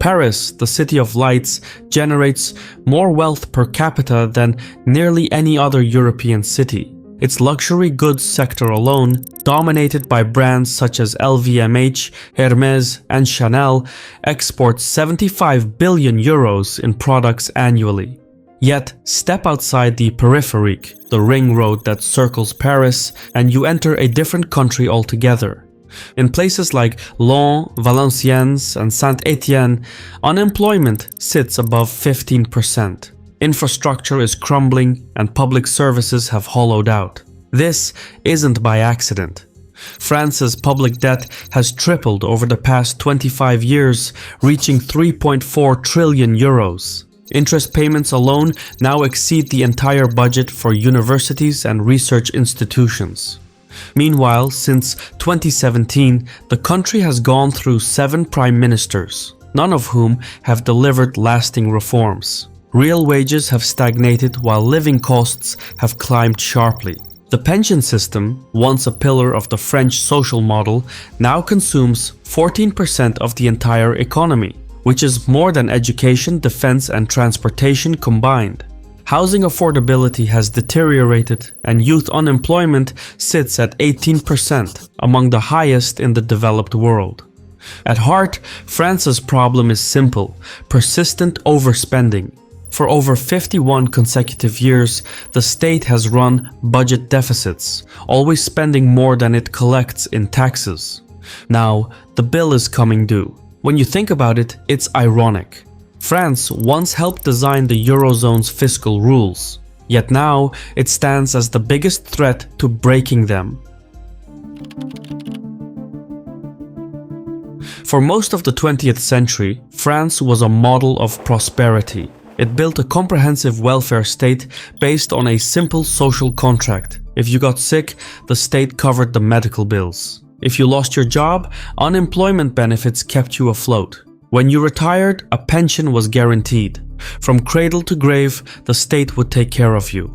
Paris, the City of Lights, generates more wealth per capita than nearly any other European city. Its luxury goods sector alone, dominated by brands such as LVMH, Hermes, and Chanel, exports 75 billion euros in products annually. Yet, step outside the périphérique, the ring road that circles Paris, and you enter a different country altogether. In places like Lyon, Valenciennes, and Saint-Étienne, unemployment sits above 15%. Infrastructure is crumbling and public services have hollowed out. This isn't by accident. France's public debt has tripled over the past 25 years, reaching 3.4 trillion euros. Interest payments alone now exceed the entire budget for universities and research institutions. Meanwhile, since 2017, the country has gone through 7 prime ministers, none of whom have delivered lasting reforms. Real wages have stagnated while living costs have climbed sharply. The pension system, once a pillar of the French social model, now consumes 14% of the entire economy, which is more than education, defense, and transportation combined. Housing affordability has deteriorated and youth unemployment sits at 18%, among the highest in the developed world. At heart, France's problem is simple: persistent overspending. For over 51 consecutive years, the state has run budget deficits, always spending more than it collects in taxes. Now, the bill is coming due. When you think about it, it's ironic. France once helped design the Eurozone's fiscal rules, yet now it stands as the biggest threat to breaking them. For most of the 20th century, France was a model of prosperity. It built a comprehensive welfare state based on a simple social contract. If you got sick, the state covered the medical bills. If you lost your job, unemployment benefits kept you afloat. When you retired, a pension was guaranteed. From cradle to grave, the state would take care of you.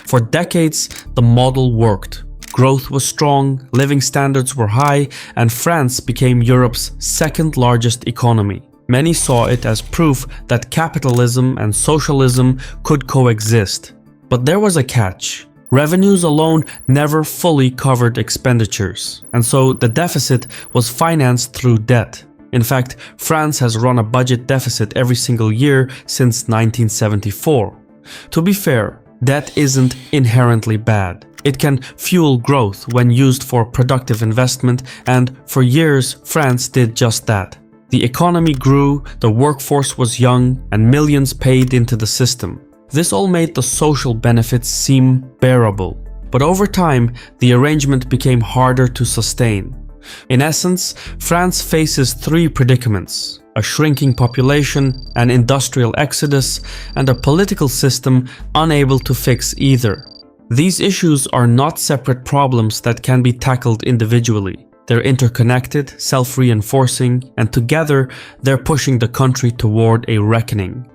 For decades, the model worked. Growth was strong, living standards were high, and France became Europe's second largest economy. Many saw it as proof that capitalism and socialism could coexist. But there was a catch. Revenues alone never fully covered expenditures, and so the deficit was financed through debt. In fact, France has run a budget deficit every single year since 1974. To be fair, debt isn't inherently bad. It can fuel growth when used for productive investment, and for years, France did just that. The economy grew, the workforce was young, and millions paid into the system. This all made the social benefits seem bearable. But over time, the arrangement became harder to sustain. In essence, France faces 3 predicaments: a shrinking population, an industrial exodus, and a political system unable to fix either. These issues are not separate problems that can be tackled individually. They're interconnected, self-reinforcing, and together they're pushing the country toward a reckoning.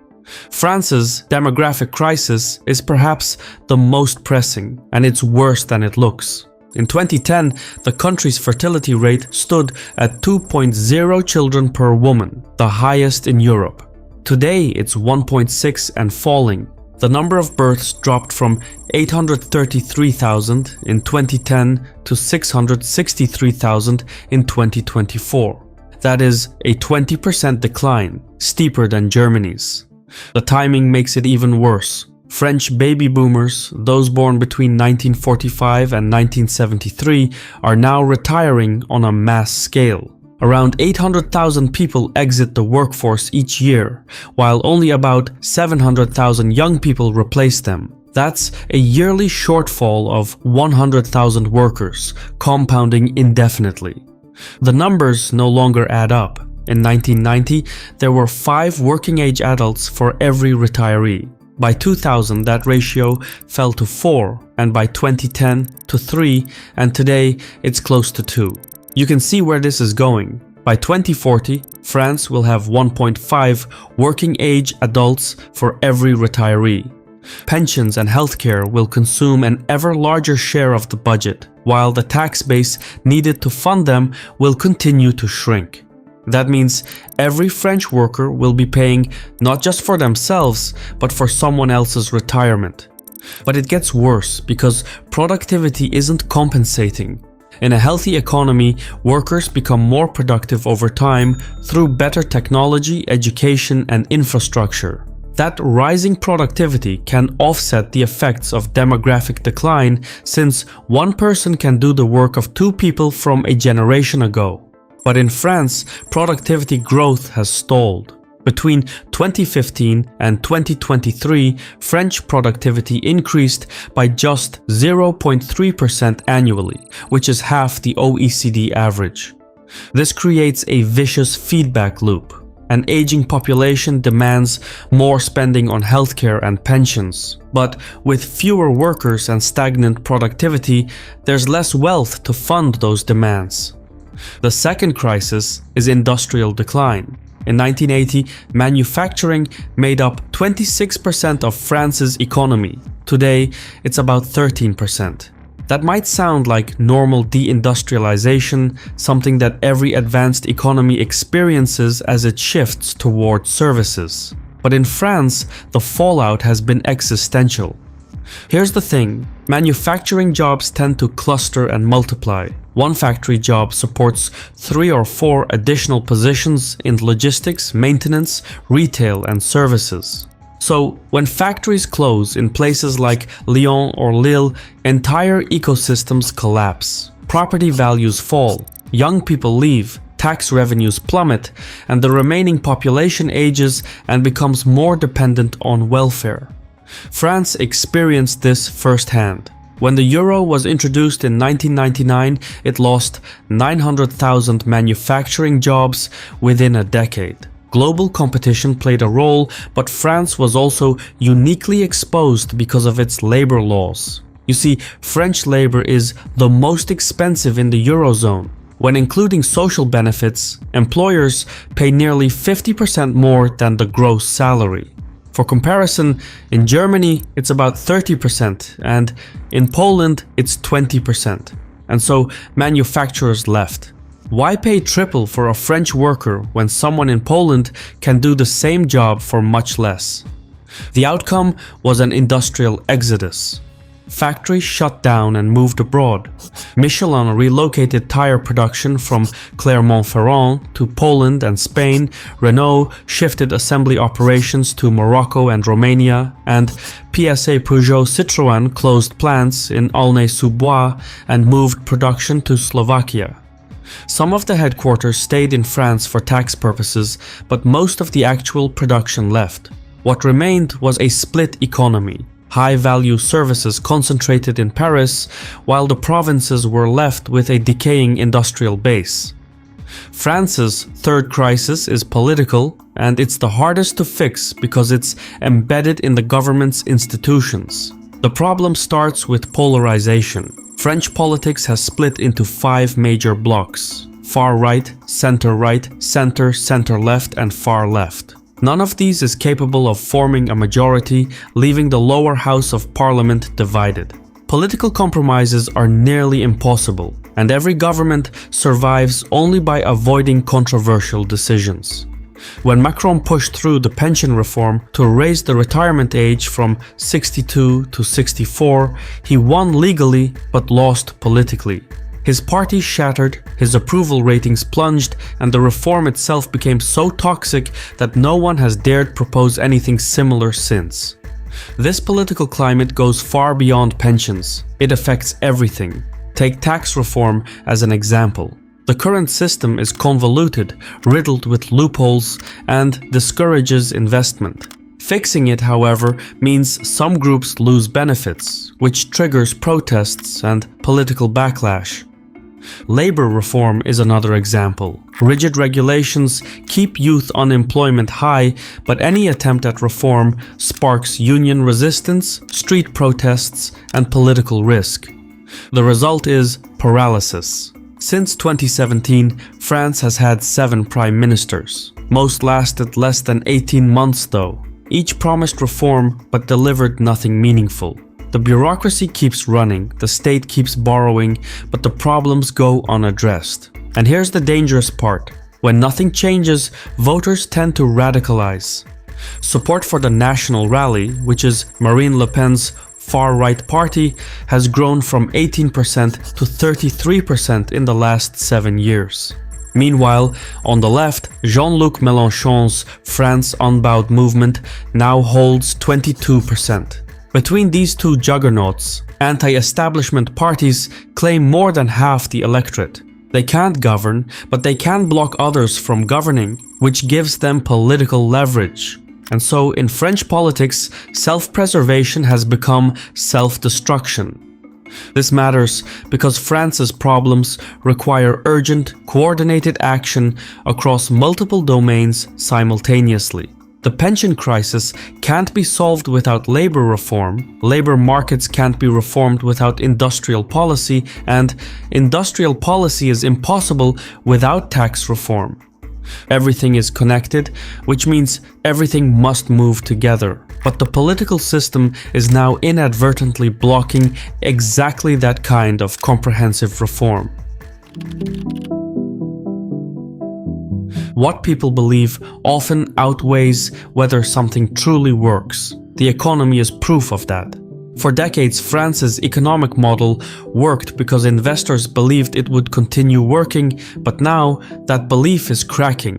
France's demographic crisis is perhaps the most pressing, and it's worse than it looks. In 2010, the country's fertility rate stood at 2.0 children per woman, the highest in Europe. Today, it's 1.6 and falling. The number of births dropped from 833,000 in 2010 to 663,000 in 2024. That is a 20% decline, steeper than Germany's. The timing makes it even worse. French baby boomers, those born between 1945 and 1973, are now retiring on a mass scale. Around 800,000 people exit the workforce each year, while only about 700,000 young people replace them. That's a yearly shortfall of 100,000 workers, compounding indefinitely. The numbers no longer add up. In 1990, there were 5 working-age adults for every retiree. By 2000, that ratio fell to 4, and by 2010 to 3, and today it's close to 2. You can see where this is going. By 2040, France will have 1.5 working-age adults for every retiree. Pensions and healthcare will consume an ever larger share of the budget, while the tax base needed to fund them will continue to shrink. That means every French worker will be paying not just for themselves, but for someone else's retirement. But it gets worse because productivity isn't compensating. In a healthy economy, workers become more productive over time through better technology, education, and infrastructure. That rising productivity can offset the effects of demographic decline, since one person can do the work of two people from a generation ago. But in France, productivity growth has stalled. Between 2015 and 2023, French productivity increased by just 0.3% annually, which is half the OECD average. This creates a vicious feedback loop. An aging population demands more spending on healthcare and pensions. But with fewer workers and stagnant productivity, there's less wealth to fund those demands. The second crisis is industrial decline. In 1980, manufacturing made up 26% of France's economy. Today, it's about 13%. That might sound like normal deindustrialization, something that every advanced economy experiences as it shifts toward services. But in France, the fallout has been existential. Here's the thing, manufacturing jobs tend to cluster and multiply. One factory job supports 3 or 4 additional positions in logistics, maintenance, retail, and services. So, when factories close in places like Lyon or Lille, entire ecosystems collapse. Property values fall, young people leave, tax revenues plummet, and the remaining population ages and becomes more dependent on welfare. France experienced this firsthand. When the euro was introduced in 1999, it lost 900,000 manufacturing jobs within a decade. Global competition played a role, but France was also uniquely exposed because of its labor laws. You see, French labor is the most expensive in the Eurozone. When including social benefits, employers pay nearly 50% more than the gross salary. For comparison, in Germany it's about 30% and in Poland it's 20%. And so manufacturers left. Why pay triple for a French worker when someone in Poland can do the same job for much less? The outcome was an industrial exodus. Factories shut down and moved abroad. Michelin relocated tire production from Clermont-Ferrand to Poland and Spain, Renault shifted assembly operations to Morocco and Romania, and PSA Peugeot Citroën closed plants in Aulnay-sous-Bois and moved production to Slovakia. Some of the headquarters stayed in France for tax purposes, but most of the actual production left. What remained was a split economy. High-value services concentrated in Paris, while the provinces were left with a decaying industrial base. France's third crisis is political, and it's the hardest to fix because it's embedded in the government's institutions. The problem starts with polarization. French politics has split into 5 major blocks: far right, center, center left, and far left. None of these is capable of forming a majority, leaving the lower house of parliament divided. Political compromises are nearly impossible, and every government survives only by avoiding controversial decisions. When Macron pushed through the pension reform to raise the retirement age from 62 to 64, he won legally but lost politically. His party shattered, his approval ratings plunged, and the reform itself became so toxic that no one has dared propose anything similar since. This political climate goes far beyond pensions. It affects everything. Take tax reform as an example. The current system is convoluted, riddled with loopholes, and discourages investment. Fixing it, however, means some groups lose benefits, which triggers protests and political backlash. Labor reform is another example. Rigid regulations keep youth unemployment high, but any attempt at reform sparks union resistance, street protests, and political risk. The result is paralysis. Since 2017, France has had 7 prime ministers. Most lasted less than 18 months though. Each promised reform but delivered nothing meaningful. The bureaucracy keeps running, the state keeps borrowing, but the problems go unaddressed. And here's the dangerous part. When nothing changes, voters tend to radicalize. Support for the National Rally, which is Marine Le Pen's far-right party, has grown from 18% to 33% in the last 7 years. Meanwhile, on the left, Jean-Luc Mélenchon's France Unbowed movement now holds 22%. Between these two juggernauts, anti-establishment parties claim more than half the electorate. They can't govern, but they can block others from governing, which gives them political leverage. And so, in French politics, self-preservation has become self-destruction. This matters because France's problems require urgent, coordinated action across multiple domains simultaneously. The pension crisis can't be solved without labor reform, labor markets can't be reformed without industrial policy, and industrial policy is impossible without tax reform. Everything is connected, which means everything must move together. But the political system is now inadvertently blocking exactly that kind of comprehensive reform. What people believe often outweighs whether something truly works. The economy is proof of that. For decades, France's economic model worked because investors believed it would continue working, but now that belief is cracking.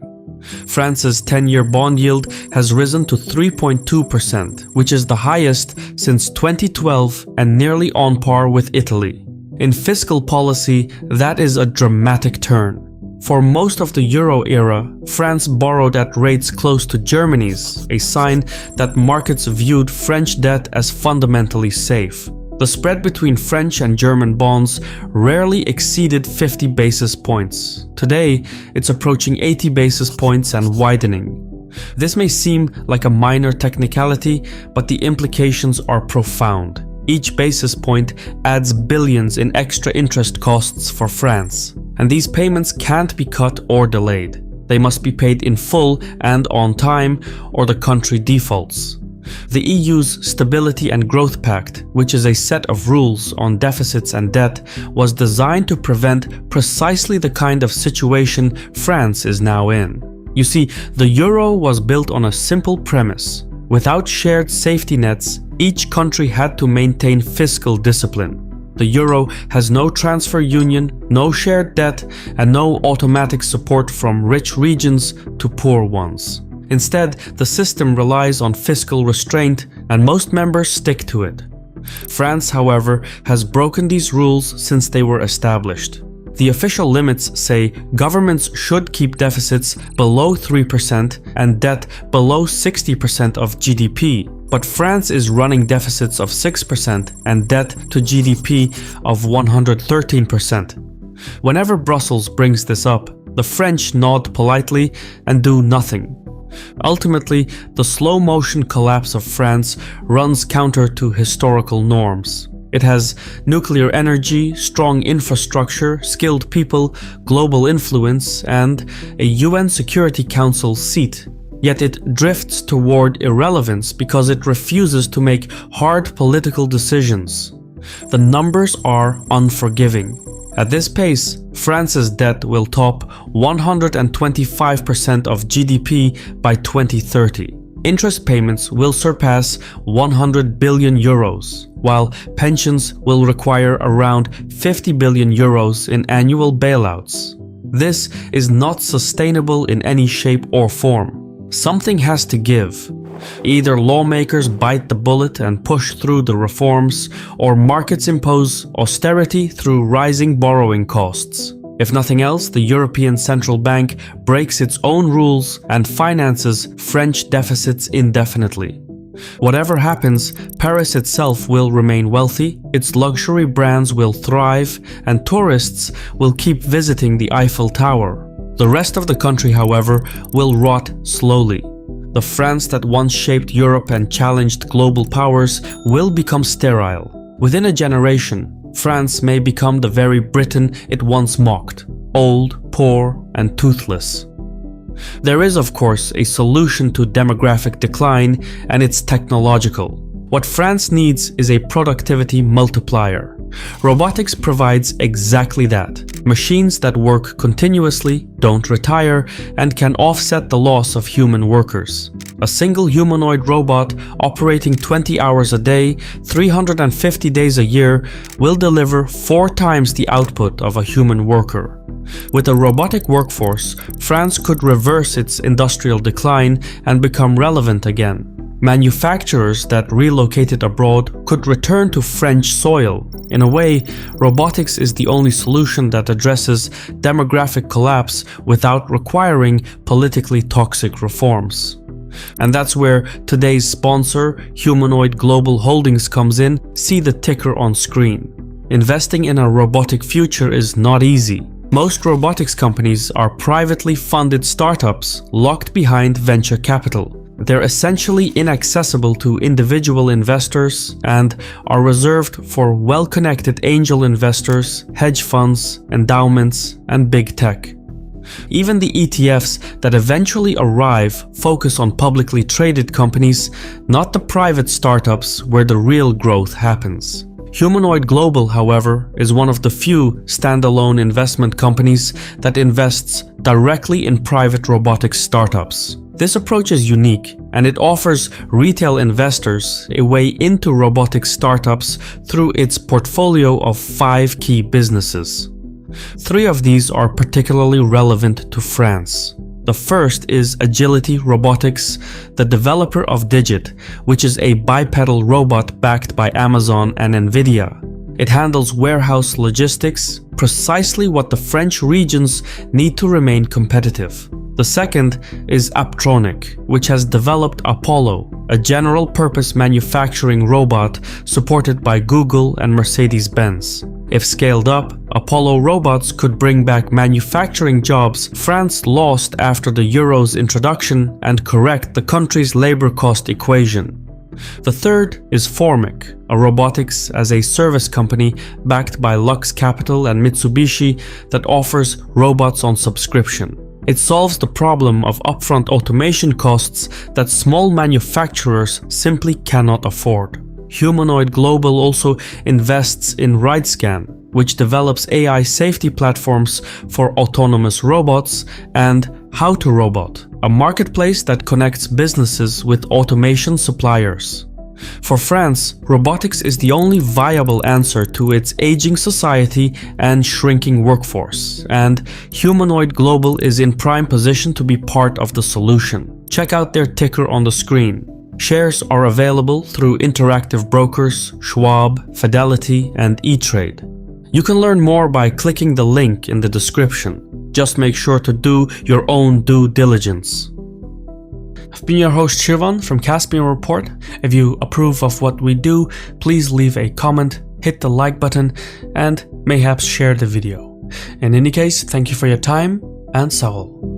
France's 10-year bond yield has risen to 3.2%, which is the highest since 2012 and nearly on par with Italy. In fiscal policy, that is a dramatic turn. For most of the Euro era, France borrowed at rates close to Germany's, a sign that markets viewed French debt as fundamentally safe. The spread between French and German bonds rarely exceeded 50 basis points. Today, it's approaching 80 basis points and widening. This may seem like a minor technicality, but the implications are profound. Each basis point adds billions in extra interest costs for France. And these payments can't be cut or delayed. They must be paid in full and on time, or the country defaults. The EU's Stability and Growth Pact, which is a set of rules on deficits and debt, was designed to prevent precisely the kind of situation France is now in. You see, the euro was built on a simple premise. Without shared safety nets, each country had to maintain fiscal discipline. The euro has no transfer union, no shared debt, and no automatic support from rich regions to poor ones. Instead, the system relies on fiscal restraint, and most members stick to it. France, however, has broken these rules since they were established. The official limits say governments should keep deficits below 3% and debt below 60% of GDP, but France is running deficits of 6% and debt to GDP of 113%. Whenever Brussels brings this up, the French nod politely and do nothing. Ultimately, the slow-motion collapse of France runs counter to historical norms. It has nuclear energy, strong infrastructure, skilled people, global influence, and a UN Security Council seat. Yet it drifts toward irrelevance because it refuses to make hard political decisions. The numbers are unforgiving. At this pace, France's debt will top 125% of GDP by 2030. Interest payments will surpass 100 billion euros, while pensions will require around 50 billion euros in annual bailouts. This is not sustainable in any shape or form. Something has to give. Either lawmakers bite the bullet and push through the reforms, or markets impose austerity through rising borrowing costs. If nothing else, the European Central Bank breaks its own rules and finances French deficits indefinitely. Whatever happens, Paris itself will remain wealthy, its luxury brands will thrive, and tourists will keep visiting the Eiffel Tower. The rest of the country, however, will rot slowly. The France that once shaped Europe and challenged global powers will become sterile. Within a generation, France may become the very Britain it once mocked, old, poor, and toothless. There is, of course, a solution to demographic decline, and it's technological. What France needs is a productivity multiplier. Robotics provides exactly that. Machines that work continuously, don't retire, and can offset the loss of human workers. A single humanoid robot operating 20 hours a day, 350 days a year, will deliver 4 times the output of a human worker. With a robotic workforce, France could reverse its industrial decline and become relevant again. Manufacturers that relocated abroad could return to French soil. In a way, robotics is the only solution that addresses demographic collapse without requiring politically toxic reforms. And that's where today's sponsor, Humanoid Global Holdings, comes in. See the ticker on screen. Investing in a robotic future is not easy. Most robotics companies are privately funded startups locked behind venture capital. They're essentially inaccessible to individual investors and are reserved for well-connected angel investors, hedge funds, endowments, and big tech. Even the ETFs that eventually arrive focus on publicly traded companies, not the private startups where the real growth happens. Humanoid Global, however, is one of the few standalone investment companies that invests directly in private robotics startups. This approach is unique, and it offers retail investors a way into robotics startups through its portfolio of 5 key businesses. 3 of these are particularly relevant to France. The first is Agility Robotics, the developer of Digit, which is a bipedal robot backed by Amazon and Nvidia. It handles warehouse logistics, precisely what the French regions need to remain competitive. The second is Aptronic, which has developed Apollo, a general-purpose manufacturing robot supported by Google and Mercedes-Benz. If scaled up, Apollo robots could bring back manufacturing jobs France lost after the euro's introduction and correct the country's labor cost equation. The third is Formic, a robotics as a service company backed by Lux Capital and Mitsubishi that offers robots on subscription. It solves the problem of upfront automation costs that small manufacturers simply cannot afford. Humanoid Global also invests in RideScan, which develops AI safety platforms for autonomous robots, and How2Robot, a marketplace that connects businesses with automation suppliers. For France, robotics is the only viable answer to its aging society and shrinking workforce, and Humanoid Global is in prime position to be part of the solution. Check out their ticker on the screen. Shares are available through Interactive Brokers, Schwab, Fidelity, and E-Trade. You can learn more by clicking the link in the description. Just make sure to do your own due diligence. I've been your host Shirvan from Caspian Report. If you approve of what we do, please leave a comment, hit the like button, and mayhaps share the video. In any case, thank you for your time, and Saul.